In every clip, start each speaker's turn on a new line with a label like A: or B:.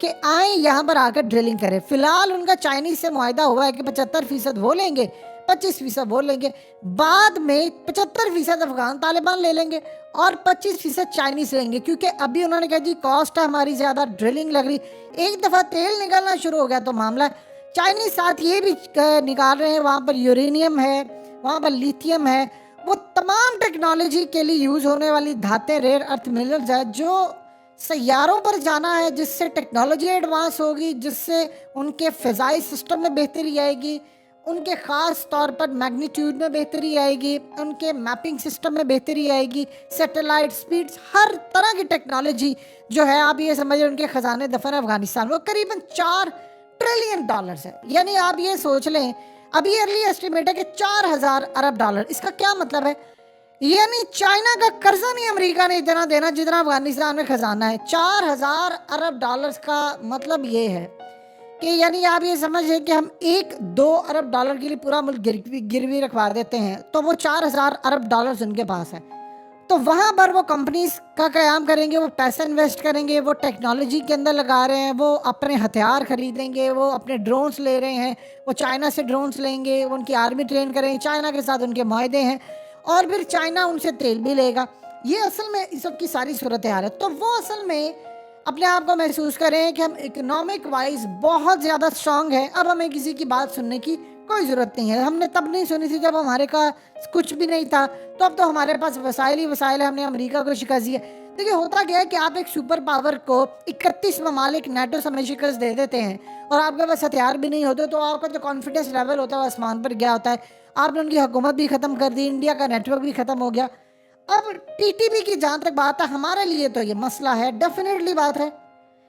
A: کہ آئیں یہاں پر آ کر ڈرلنگ کریں. فی الحال ان کا چائنیز سے معاہدہ ہوا ہے کہ 75% وہ لیں گے, 25% وہ لیں گے. بعد میں 75% افغان طالبان لے لیں گے اور 25% چائنیز لیں گے, کیونکہ ابھی انہوں نے کہا جی کاسٹ ہے ہماری زیادہ, ڈرلنگ لگ رہی. ایک دفعہ تیل نکلنا شروع ہو گیا تو معاملہ ہے. چائنیز ساتھ یہ بھی نکال رہے ہیں, وہاں پر یورینیم ہے, وہاں پر لیتھیم ہے, وہ تمام ٹیکنالوجی کے لیے یوز ہونے والی دھاتیں, ریئر ارتھ منرلز ہے جو سیاروں پر جانا ہے, جس سے ٹیکنالوجی ایڈوانس ہوگی, جس سے ان کے فضائی سسٹم میں بہتری آئے گی, ان کے خاص طور پر میگنیٹیوڈ میں بہتری آئے گی, ان کے میپنگ سسٹم میں بہتری آئے گی, سیٹلائٹ سپیڈز, ہر طرح کی ٹیکنالوجی جو ہے آپ یہ سمجھیں ان کے خزانے دفن افغانستان وہ قریباً $4 ٹریلین ہے. یعنی آپ یہ سوچ لیں, ابھی ارلی ایسٹیمیٹ ہے کہ $4,000 ارب. اس کا کیا مطلب ہے؟ یعنی چائنا کا قرضہ نہیں امریکہ نے اتنا دینا جتنا افغانستان میں خزانہ ہے. $4,000 کا مطلب یہ ہے کہ یعنی آپ یہ سمجھیں کہ ہم $1-2 ارب کے لیے پورا ملک گروی رکھوا دیتے ہیں تو وہ $4,000 ارب ان کے پاس ہے. تو وہاں پر وہ کمپنیز کا قیام کریں گے, وہ پیسے انویسٹ کریں گے, وہ ٹیکنالوجی کے اندر لگا رہے ہیں, وہ اپنے ہتھیار خریدیں گے, وہ اپنے ڈرونز لے رہے ہیں, وہ چائنا سے ڈرونز لیں گے, وہ ان کی آرمی ٹرین کریں گے, چائنا کے ساتھ ان کے معاہدے ہیں, اور پھر چائنا ان سے تیل بھی لے گا. یہ اصل میں اس وقت کی ساری صورتحال ہے. تو وہ اصل میں اپنے آپ کو محسوس کریں کہ ہم اکنامک وائز بہت زیادہ اسٹرانگ ہیں, اب ہمیں کسی کی بات سننے کی کوئی ضرورت نہیں ہے. ہم نے تب نہیں سنی تھی جب ہمارے کا کچھ بھی نہیں تھا, تو اب تو ہمارے پاس وسائل ہی وسائل ہے, ہم نے امریکہ کو شکست دی ہے. دیکھیے ہوتا کیا ہے کہ آپ ایک سپر پاور کو 31 ممالک نیٹو سمیت شکست دے دیتے ہیں اور آپ کے پاس ہتھیار بھی نہیں ہوتے, تو آپ کا جو کانفیڈنس لیول ہوتا ہے وہ آسمان پر گیا ہوتا ہے. آپ نے ان کی حکومت بھی ختم کر دی, انڈیا کا نیٹ ورک بھی ختم ہو گیا. اب ٹی ٹی پی کی جہاں تک بات ہے, ہمارے لیے تو یہ مسئلہ ہے, ڈیفینیٹلی بات ہے.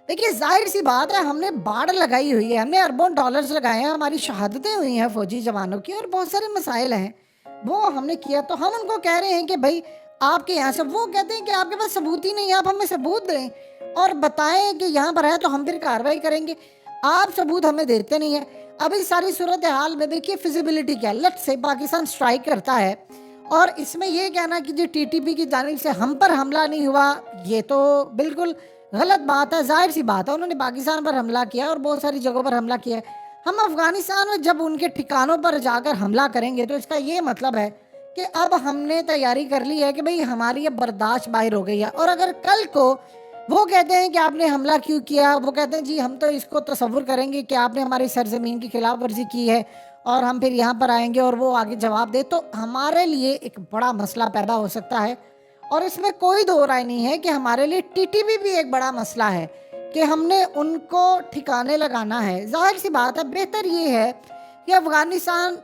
A: دیکھیے ظاہر سی بات ہے, ہم نے باڑ لگائی ہوئی ہے, ہم نے اربوں ڈالرز لگائے ہیں, ہماری شہادتیں ہوئی ہیں فوجی جوانوں کی, اور بہت سارے مسائل ہیں وہ ہم نے کیا. تو ہم ان کو کہہ رہے ہیں کہ بھائی آپ کے یہاں سے, وہ کہتے ہیں کہ آپ کے پاس ثبوت ہی نہیں ہے, آپ ہمیں ثبوت دیں اور بتائیں کہ یہاں پر ہے تو ہم پھر کارروائی کریں گے. آپ ثبوت ہمیں دیتے نہیں ہیں. اب اس ساری صورتحال میں دیکھیے فیزیبلٹی کیا ہے. لیٹ سے پاکستان اسٹرائک کرتا ہے اور اس میں یہ کہنا کہ جو ٹی ٹی پی کی جانب سے ہم پر حملہ نہیں ہوا, یہ تو بالکل غلط بات ہے. ظاہر سی بات ہے انہوں نے پاکستان پر حملہ کیا اور بہت ساری جگہوں پر حملہ کیا ہے. ہم افغانستان میں جب ان کے ٹھکانوں پر جا کر حملہ کریں گے تو اس کا یہ مطلب ہے کہ اب ہم نے تیاری کر لی ہے کہ بھئی ہماری اب برداشت باہر ہو گئی ہے. اور اگر کل کو وہ کہتے ہیں کہ آپ نے حملہ کیوں کیا, وہ کہتے ہیں جی ہم تو اس کو تصور کریں گے کہ آپ نے ہماری سرزمین کی خلاف ورزی کی ہے اور ہم پھر یہاں پر آئیں گے اور وہ آگے جواب دے, تو ہمارے لیے ایک بڑا مسئلہ پیدا ہو سکتا ہے. اور اس میں کوئی دو رائے نہیں ہے کہ ہمارے لیے ٹی ٹی پی بھی ایک بڑا مسئلہ ہے کہ ہم نے ان کو ٹھکانے لگانا ہے. ظاہر سی بات ہے, بہتر یہ ہے کہ افغانستان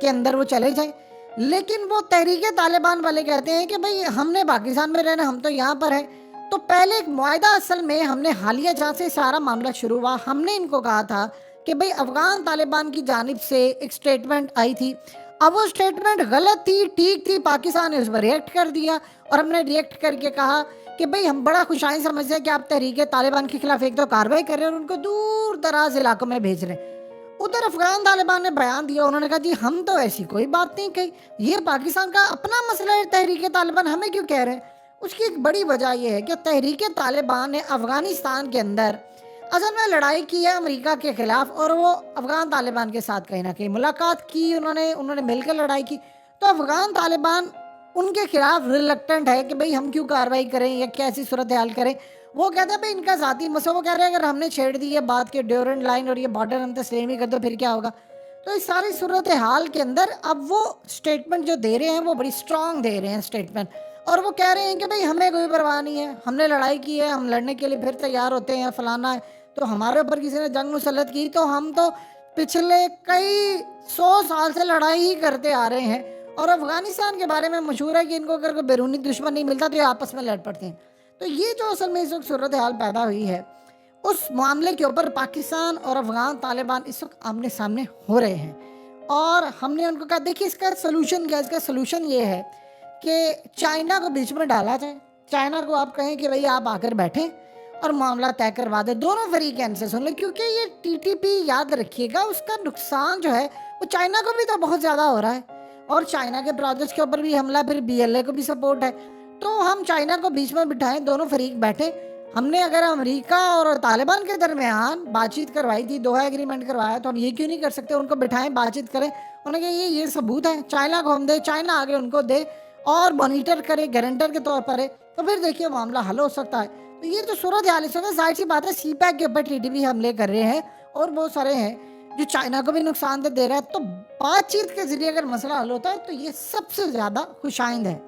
A: کے اندر وہ چلے جائیں, لیکن وہ تحریک طالبان والے کہتے ہیں کہ بھئی ہم نے پاکستان میں رہنا, ہم تو یہاں پر ہیں. تو پہلے ایک معاہدہ اصل میں ہم نے حالیہ جہاں سے سارا معاملہ شروع ہوا, ہم نے ان کو کہا تھا کہ بھئی افغان طالبان کی جانب سے ایک سٹیٹمنٹ آئی تھی, اب وہ سٹیٹمنٹ غلط تھی, ٹھیک تھی, پاکستان نے اس پر ریئیکٹ کر دیا اور ہم نے ریئیکٹ کر کے کہا کہ بھئی ہم بڑا خوشائن سمجھتے ہیں کہ آپ تحریک طالبان کے خلاف ایک تو کارروائی کر رہے ہیں اور ان کو دور دراز علاقوں میں بھیج رہے ہیں. ادھر افغان طالبان نے بیان دیا, انہوں نے کہا جی ہم تو ایسی کوئی بات نہیں کہی, یہ پاکستان کا اپنا مسئلہ ہے, تحریک طالبان ہمیں کیوں کہہ رہے ہیں. اس کی ایک بڑی وجہ یہ ہے کہ تحریک طالبان نے افغانستان کے اندر اصل میں لڑائی کی ہے امریکہ کے خلاف, اور وہ افغان طالبان کے ساتھ کہیں نہ کہیں ملاقات کی, انہوں نے مل کر لڑائی کی. تو افغان طالبان ان کے خلاف ریلکٹنٹ ہے کہ بھئی ہم کیوں کارروائی کریں یا کیسی صورتحال کریں. وہ کہتے ہیں بھئی ان کا ذاتی مسئلہ, وہ کہہ رہے ہیں اگر ہم نے چھیڑ دی ہے بات کے ڈیورنٹ لائن اور یہ بارڈر ہم تسلیم ہی کر دو پھر کیا ہوگا. تو اس ساری صورتحال کے اندر اب وہ سٹیٹمنٹ جو دے رہے ہیں وہ بڑی سٹرانگ دے رہے ہیں سٹیٹمنٹ, اور وہ کہہ رہے ہیں کہ بھئی ہمیں کوئی پرواہ نہیں ہے, ہم نے لڑائی کی ہے, ہم لڑنے کے لیے پھر تیار ہوتے ہیں, فلانا ہے. تو ہمارے اوپر کسی نے جنگ مسلط کی تو ہم تو پچھلے کئی 100 سال سے لڑائی ہی کرتے آ رہے ہیں, اور افغانستان کے بارے میں مشہور ہے کہ ان کو اگر کوئی بیرونی دشمن نہیں ملتا تو یہ آپس میں لڑ پڑتے ہیں. تو یہ جو اصل میں اس وقت صورتحال پیدا ہوئی ہے, اس معاملے کے اوپر پاکستان اور افغان طالبان اس وقت آمنے سامنے ہو رہے ہیں. اور ہم نے ان کو کہا دیکھیے اس کا سلوشن کیا ہے. اس کا سلوشن یہ ہے کہ چائنا کو بیچ میں ڈالا جائے, چائنا کو آپ کہیں کہ بھئی آپ آ کر بیٹھیں اور معاملہ طے کروا دیں, دونوں فریقین سے سن لیں, کیونکہ یہ ٹی ٹی پی یاد رکھیے گا اس کا نقصان جو ہے وہ چائنا کو بھی تو بہت زیادہ ہو رہا ہے, اور چائنا کے پروجیکٹس کے اوپر بھی حملہ, پھر بی ایل اے کو بھی سپورٹ ہے. تو ہم چائنا کو بیچ میں بٹھائیں, دونوں فریق بیٹھیں, ہم نے اگر امریکہ اور طالبان کے درمیان بات چیت کروائی تھی، دوحہ ایگریمنٹ کروایا، تو ہم یہ کیوں نہیں کر سکتے؟ ان کو بٹھائیں، بات چیت کریں، انہوں نے کہا یہ ثبوت ہے، چائنا کو ہم دے، چائنا آگے ان کو دے اور مانیٹر کرے، گارنٹر کے طور پر ہے، تو پھر دیکھیے معاملہ حل ہو سکتا ہے۔ تو یہ تو صورت حال ہے، ظاہر سی بات ہے سی پیک کے اوپر ٹی بھی حملے کر رہے ہیں اور بہت سارے ہیں جو چائنا کو بھی نقصان دہ دے رہا ہے، تو بات چیت کے ذریعے اگر مسئلہ حل ہوتا ہے تو یہ سب سے زیادہ خوش آئند ہے۔